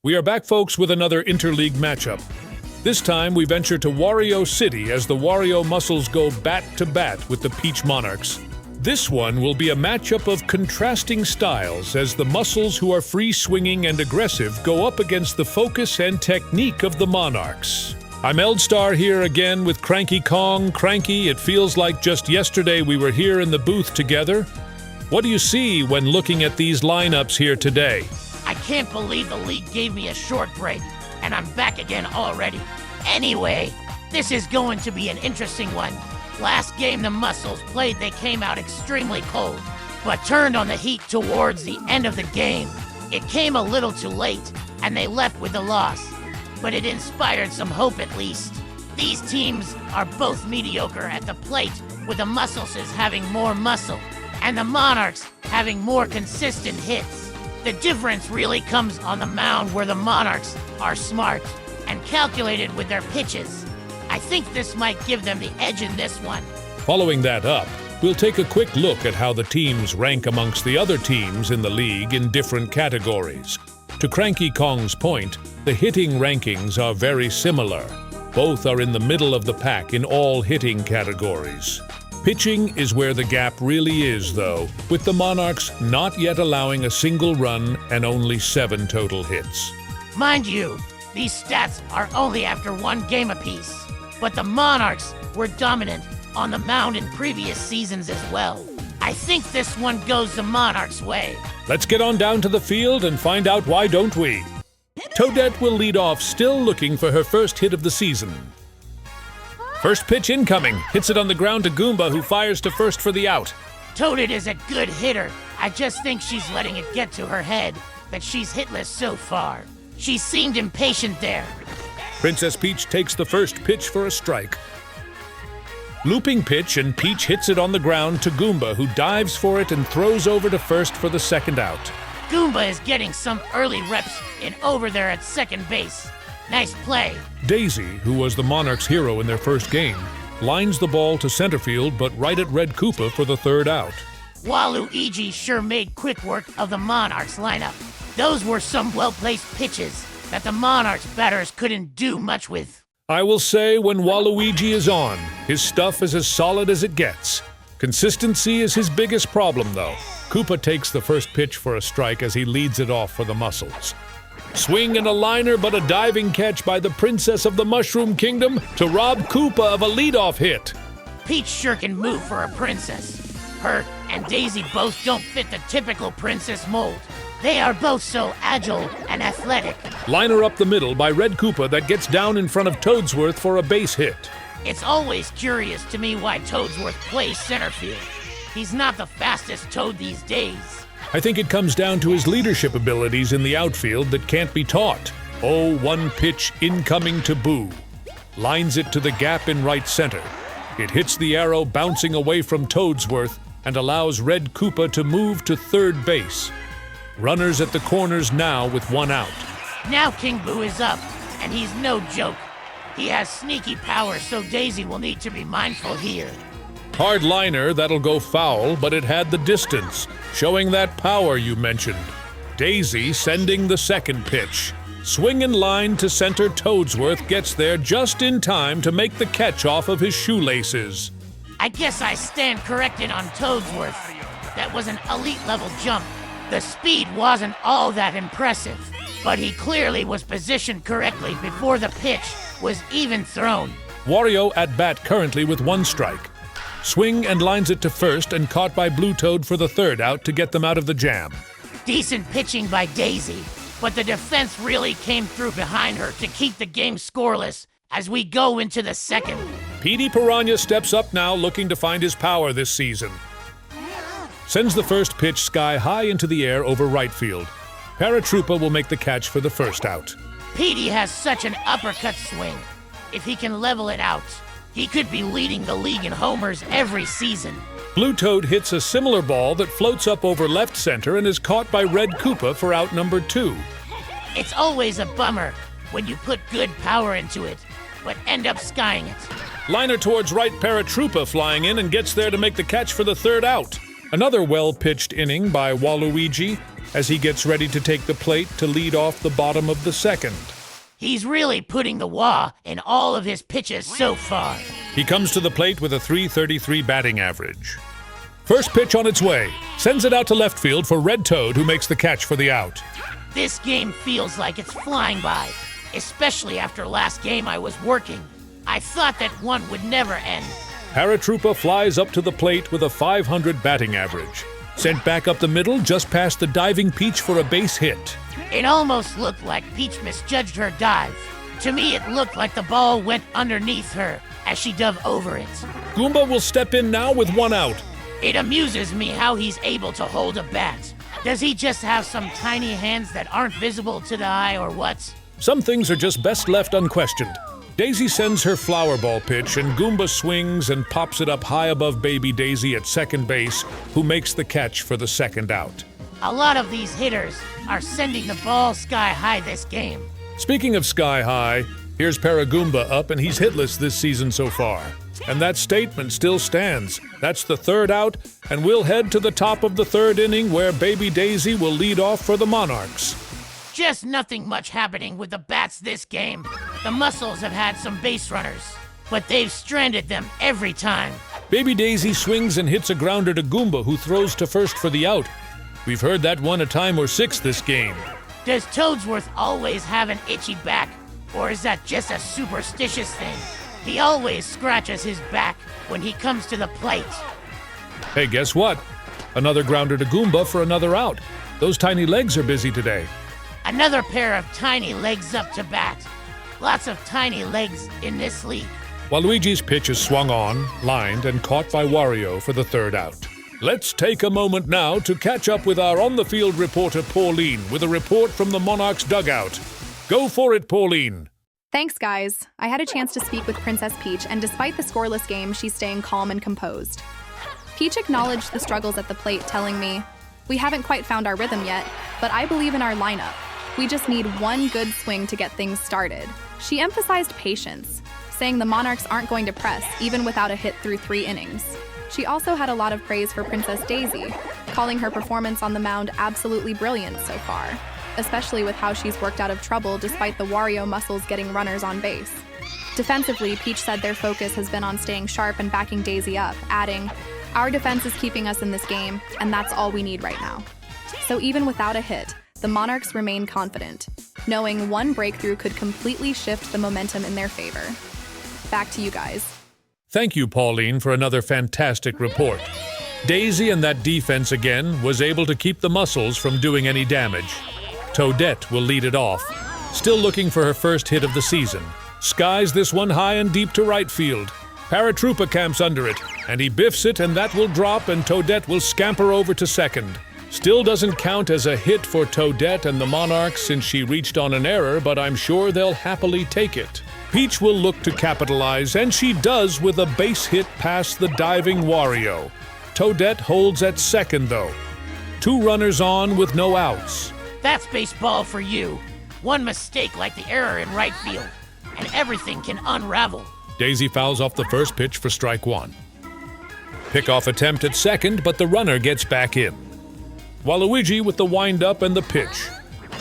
We are back, folks, with another Interleague matchup. This time, we venture to Wario City as the Wario Muscles go bat-to-bat with the Peach Monarchs. This one will be a matchup of contrasting styles as the Muscles, who are free-swinging and aggressive, go up against the focus and technique of the Monarchs. I'm Eldstar here again with Cranky Kong. Cranky, it feels like just yesterday we were here in the booth together. What do you see when looking at these lineups here today? I can't believe the league gave me a short break, and I'm back again already. Anyway, this is going to be an interesting one. Last game the Muscles played, they came out extremely cold, but turned on the heat towards the end of the game. It came a little too late, and they left with a loss, but it inspired some hope at least. These teams are both mediocre at the plate, with the Muscles having more muscle, and the Monarchs having more consistent hits. The difference really comes on the mound, where the Monarchs are smart and calculated with their pitches. I think this might give them the edge in this one. Following that up, we'll take a quick look at how the teams rank amongst the other teams in the league in different categories. To Cranky Kong's point, the hitting rankings are very similar. Both are in the middle of the pack in all hitting categories. Pitching is where the gap really is, though, with the Monarchs not yet allowing a single run and only 7 total hits. Mind you, these stats are only after one game apiece, but the Monarchs were dominant on the mound in previous seasons as well. I think this one goes the Monarchs' way. Let's get on down to the field and find out why don't we. Toadette will lead off, still looking for her first hit of the season. First pitch incoming, hits it on the ground to Goomba, who fires to first for the out. Toadette is a good hitter. I just think she's letting it get to her head that she's hitless so far. She seemed impatient there. Princess Peach takes the first pitch for a strike. Looping pitch, and Peach hits it on the ground to Goomba, who dives for it and throws over to first for the second out. Goomba is getting some early reps in over there at second base. Nice play. Daisy, who was the Monarchs' hero in their first game, lines the ball to center field, but right at Red Koopa for the third out. Waluigi sure made quick work of the Monarchs lineup. Those were some well-placed pitches that the Monarchs batters couldn't do much with. I will say, when Waluigi is on, his stuff is as solid as it gets. Consistency is his biggest problem, though. Koopa takes the first pitch for a strike as he leads it off for the Muscles. Swing and a liner, but a diving catch by the Princess of the Mushroom Kingdom to rob Koopa of a leadoff hit. Peach sure can move for a princess. Her and Daisy both don't fit the typical princess mold. They are both so agile and athletic. Liner up the middle by Red Koopa that gets down in front of Toadsworth for a base hit. It's always curious to me why Toadsworth plays center field. He's not the fastest Toad these days. I think it comes down to his leadership abilities in the outfield that can't be taught. Oh, one pitch incoming to Boo. Lines it to the gap in right center. It hits the arrow, bouncing away from Toadsworth, and allows Red Koopa to move to third base. Runners at the corners now with one out. Now King Boo is up, and he's no joke. He has sneaky power, so Daisy will need to be mindful here. Hard liner, that'll go foul, but it had the distance, showing that power you mentioned. Daisy sending the second pitch. Swing and line to center. Toadsworth gets there just in time to make the catch off of his shoelaces. I guess I stand corrected on Toadsworth. That was an elite level jump. The speed wasn't all that impressive, but he clearly was positioned correctly before the pitch was even thrown. Wario at bat currently with one strike. Swing and lines it to first, and caught by Blue Toad for the third out to get them out of the jam. Decent pitching by Daisy, but the defense really came through behind her to keep the game scoreless as we go into the second. Petey Piranha steps up now, looking to find his power this season. Sends the first pitch sky high into the air over right field. Paratroopa will make the catch for the first out. Petey has such an uppercut swing. If he can level it out, he could be leading the league in homers every season. Blue Toad hits a similar ball that floats up over left center and is caught by Red Koopa for out number 2. It's always a bummer when you put good power into it, but end up skying it. Liner towards right, Paratroopa flying in and gets there to make the catch for the third out. Another well-pitched inning by Waluigi. as he gets ready to take the plate to lead off the bottom of the second. He's really putting the wah in all of his pitches so far. He comes to the plate with a .333 batting average. First pitch on its way. Sends it out to left field for Red Toad, who makes the catch for the out. This game feels like it's flying by, especially after last game I was working. I thought that one would never end. Paratroopa flies up to the plate with a .500 batting average. Sent back up the middle just past the diving Peach for a base hit. It almost looked like Peach misjudged her dive. To me, it looked like the ball went underneath her as she dove over it. Goomba will step in now with one out. It amuses me how he's able to hold a bat. Does he just have some tiny hands that aren't visible to the eye or what? Some things are just best left unquestioned. Daisy sends her flower ball pitch, and Goomba swings and pops it up high above Baby Daisy at second base, who makes the catch for the second out. A lot of these hitters are sending the ball sky high this game. Speaking of sky high, here's Paragoomba up, and he's hitless this season so far. And that statement still stands. That's the third out, and we'll head to the top of the third inning where Baby Daisy will lead off for the Monarchs. Just nothing much happening with the bats this game. The Muscles have had some base runners, but they've stranded them every time. Baby Daisy swings and hits a grounder to Goomba, who throws to first for the out. We've heard that one a time or six this game. Does Toadsworth always have an itchy back, or is that just a superstitious thing? He always scratches his back when he comes to the plate. Hey, guess what? Another grounder to Goomba for another out. Those tiny legs are busy today. Another pair of tiny legs up to bat. Lots of tiny legs in this league. Waluigi's pitch is swung on, lined, and caught by Wario for the third out. Let's take a moment now to catch up with our on-the-field reporter, Pauline, with a report from the Monarchs dugout. Go for it, Pauline. Thanks, guys. I had a chance to speak with Princess Peach, and despite the scoreless game, she's staying calm and composed. Peach acknowledged the struggles at the plate, telling me, "We haven't quite found our rhythm yet, but I believe in our lineup. We just need one good swing to get things started." She emphasized patience, saying the Monarchs aren't going to press, even without a hit through 3 innings. She also had a lot of praise for Princess Daisy, calling her performance on the mound absolutely brilliant so far, especially with how she's worked out of trouble despite the Wario Muscles getting runners on base. Defensively, Peach said their focus has been on staying sharp and backing Daisy up, adding, "Our defense is keeping us in this game, and that's all we need right now." So even without a hit, the Monarchs remain confident, knowing one breakthrough could completely shift the momentum in their favor. Back to you guys. Thank you, Pauline, for another fantastic report. Daisy and that defense again was able to keep the Muscles from doing any damage. Toadette will lead it off, still looking for her first hit of the season. Skies this one high and deep to right field. Paratroopa camps under it, and he biffs it, and that will drop, and Toadette will scamper over to second. Still doesn't count as a hit for Toadette and the Monarchs since she reached on an error, but I'm sure they'll happily take it. Peach will look to capitalize, and she does with a base hit past the diving Wario. Toadette holds at second, though. 2 runners on with no outs. That's baseball for you. One mistake like the error in right field, and everything can unravel. Daisy fouls off the first pitch for strike 1. Pickoff attempt at second, but the runner gets back in. Waluigi with the windup and the pitch.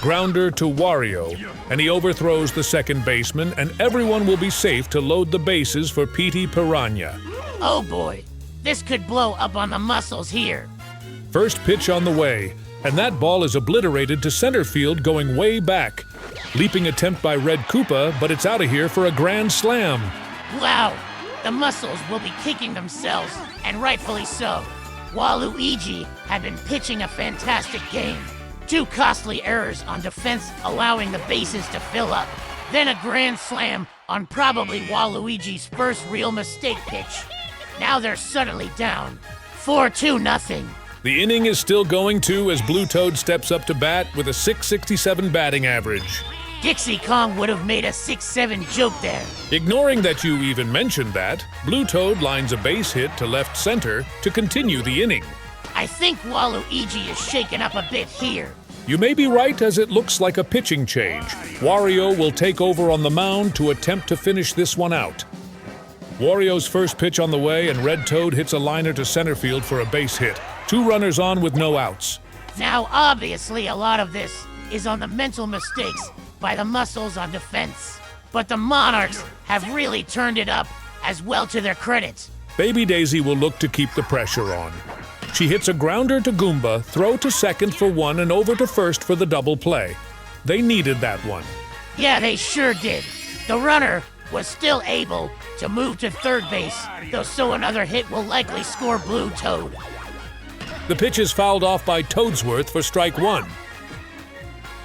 Grounder to Wario, and he overthrows the second baseman, and everyone will be safe to load the bases for Petey Piranha. Oh boy, this could blow up on the Muscles here. First pitch on the way, and that ball is obliterated to center field going way back. Leaping attempt by Red Koopa, but it's out of here for a grand slam. Wow, the Muscles will be kicking themselves, and rightfully so. Waluigi had been pitching a fantastic game. 2 costly errors on defense, allowing the bases to fill up. Then a grand slam on probably Waluigi's first real mistake pitch. Now they're suddenly down. 4-2-0. The inning is still going too as Blue Toad steps up to bat with a .667 batting average. Dixie Kong would have made a 6-7 joke there. Ignoring that you even mentioned that, Blue Toad lines a base hit to left center to continue the inning. I think Waluigi is shaken up a bit here. You may be right, as it looks like a pitching change. Wario will take over on the mound to attempt to finish this one out. Wario's first pitch on the way, and Red Toad hits a liner to center field for a base hit. 2 runners on with no outs. Now, obviously, a lot of this is on the mental mistakes by the Muscles on defense. But the Monarchs have really turned it up as well, to their credit. Baby Daisy will look to keep the pressure on. She hits a grounder to Goomba, throw to second for one, and over to first for the double play. They needed that one. Yeah, they sure did. The runner was still able to move to third base, though, so another hit will likely score Blue Toad. The pitch is fouled off by Toadsworth for strike one.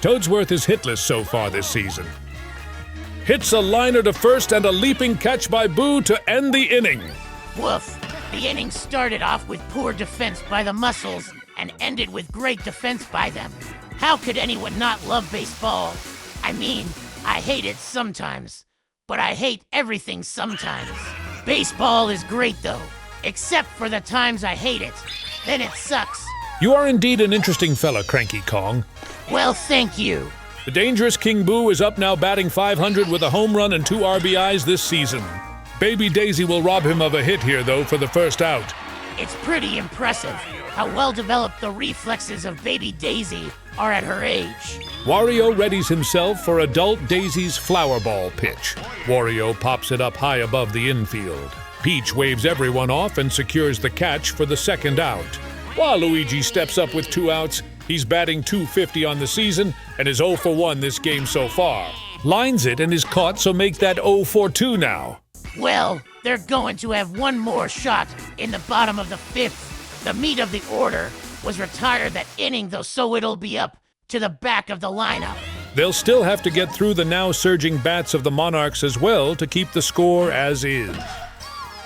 Toadsworth is hitless so far this season. Hits a liner to first and a leaping catch by Boo to end the inning. Woof. The inning started off with poor defense by the Muscles and ended with great defense by them. How could anyone not love baseball? I mean, I hate it sometimes, but I hate everything sometimes. Baseball is great though, except for the times I hate it. Then it sucks. You are indeed an interesting fella, Cranky Kong. Well, thank you. The dangerous King Boo is up now, batting .500 with a home run and 2 RBIs this season. Baby Daisy will rob him of a hit here, though, for the first out. It's pretty impressive how well developed the reflexes of Baby Daisy are at her age. Wario readies himself for adult Daisy's flower ball pitch. Wario pops it up high above the infield. Peach waves everyone off and secures the catch for the second out. Waluigi steps up with 2 outs. He's batting .250 on the season and is 0 for 1 this game so far. Lines it and is caught, so make that 0 for 2 now. Well, they're going to have one more shot in the bottom of the 5th. The meat of the order was retired that inning, though, so it'll be up to the back of the lineup. They'll still have to get through the now surging bats of the Monarchs as well to keep the score as is.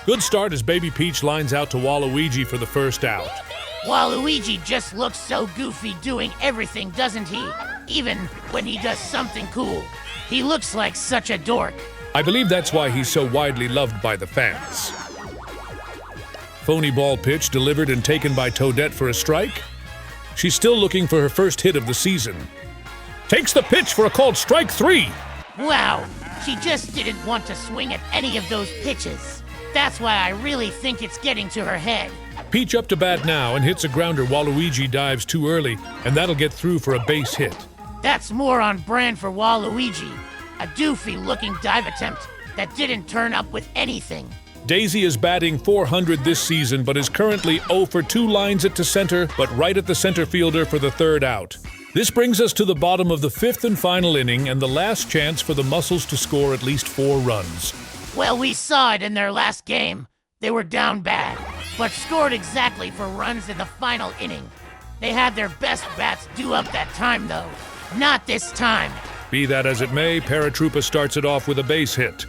Good start as Baby Peach lines out to Waluigi for the first out. Waluigi just looks so goofy doing everything, doesn't he? Even when he does something cool. He looks like such a dork. I believe that's why he's so widely loved by the fans. Phony ball pitch delivered and taken by Toadette for a strike. She's still looking for her first hit of the season. Takes the pitch for a called strike 3. Wow, she just didn't want to swing at any of those pitches. That's why I really think it's getting to her head. Peach up to bat now and hits a grounder while Luigi dives too early, and that'll get through for a base hit. That's more on brand for Waluigi. A doofy-looking dive attempt that didn't turn up with anything. Daisy is batting .400 this season, but is currently 0 for 2, lines it to center, but right at the center fielder for the third out. This brings us to the bottom of the 5th and final inning and the last chance for the Muscles to score at least 4 runs. Well, we saw it in their last game. They were down bad, but scored exactly for runs in the final inning. They had their best bats due up that time, though. Not this time. Be that as it may, Paratroopa starts it off with a base hit.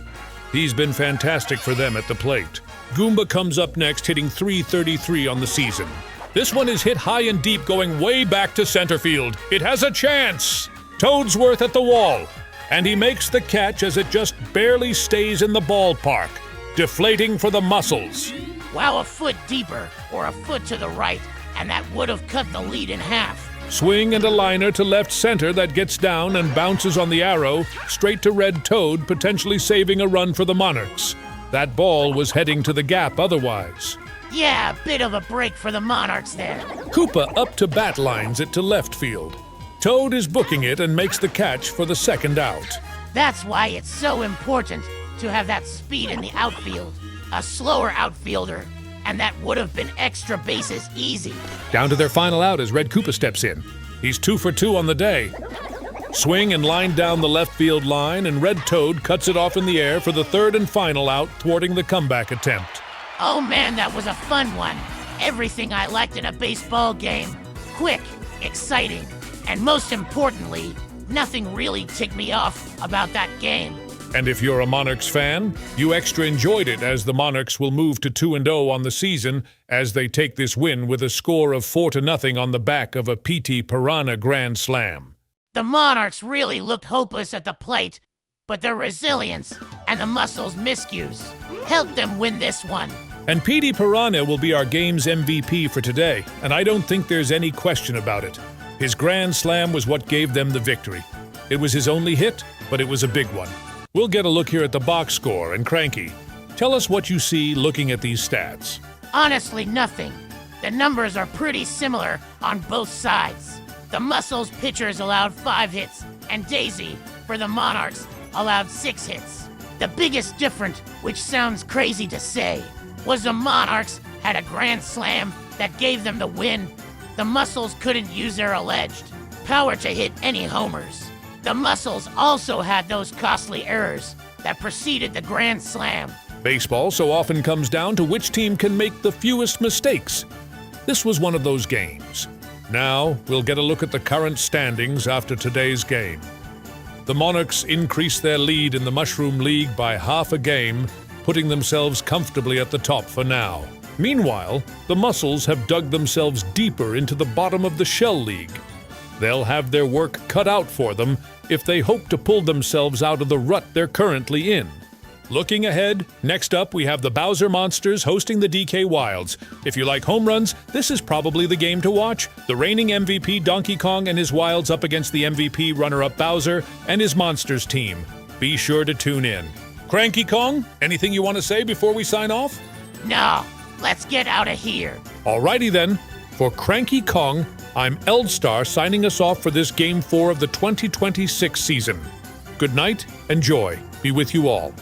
He's been fantastic for them at the plate. Goomba comes up next, hitting .333 on the season. This one is hit high and deep, going way back to center field. It has a chance! Toadsworth at the wall. And he makes the catch as it just barely stays in the ballpark, deflating for the Muscles. Wow, a foot deeper, or a foot to the right, and that would have cut the lead in half. Swing and a liner to left center that gets down and bounces on the arrow, straight to Red Toad, potentially saving a run for the Monarchs. That ball was heading to the gap otherwise. Yeah, a bit of a break for the Monarchs there. Koopa up to bat lines it to left field. Toad is booking it and makes the catch for the second out. That's why it's so important to have that speed in the outfield. A slower outfielder, and that would have been extra bases easy. Down to their final out as Red Koopa steps in. He's 2 for 2 on the day. Swing and line down the left field line, and Red Toad cuts it off in the air for the third and final out, thwarting the comeback attempt. Oh man, that was a fun one. Everything I liked in a baseball game. Quick, exciting, and most importantly, nothing really ticked me off about that game. And if you're a Monarchs fan, you extra enjoyed it, as the Monarchs will move to 2-0 on the season as they take this win with a score of 4-0 on the back of a P.T. Piranha Grand Slam. The Monarchs really looked hopeless at the plate, but their resilience and the Muscles' miscues helped them win this one. And P.T. Piranha will be our game's MVP for today, and I don't think there's any question about it. His Grand Slam was what gave them the victory. It was his only hit, but it was a big one. We'll get a look here at the box score, and Cranky, tell us what you see looking at these stats. Honestly, nothing. The numbers are pretty similar on both sides. The Muscles pitchers allowed 5 hits, and Daisy, for the Monarchs, allowed 6 hits. The biggest difference, which sounds crazy to say, was the Monarchs had a grand slam that gave them the win. The Muscles couldn't use their alleged power to hit any homers. The Muscles also had those costly errors that preceded the grand slam. Baseball so often comes down to which team can make the fewest mistakes. This was one of those games. Now, we'll get a look at the current standings after today's game. The Monarchs increased their lead in the Mushroom League by half a game, putting themselves comfortably at the top for now. Meanwhile, the Muscles have dug themselves deeper into the bottom of the Shell League. They'll have their work cut out for them if they hope to pull themselves out of the rut they're currently in. Looking ahead, next up we have the Bowser Monsters hosting the DK Wilds. If you like home runs, this is probably the game to watch. The reigning MVP Donkey Kong and his Wilds up against the MVP runner-up Bowser and his Monsters team. Be sure to tune in. Cranky Kong, anything you want to say before we sign off? No, let's get out of here. Alrighty then. For Cranky Kong, I'm Eldstar signing us off for this Game 4 of the 2026 season. Good night and joy be with you all.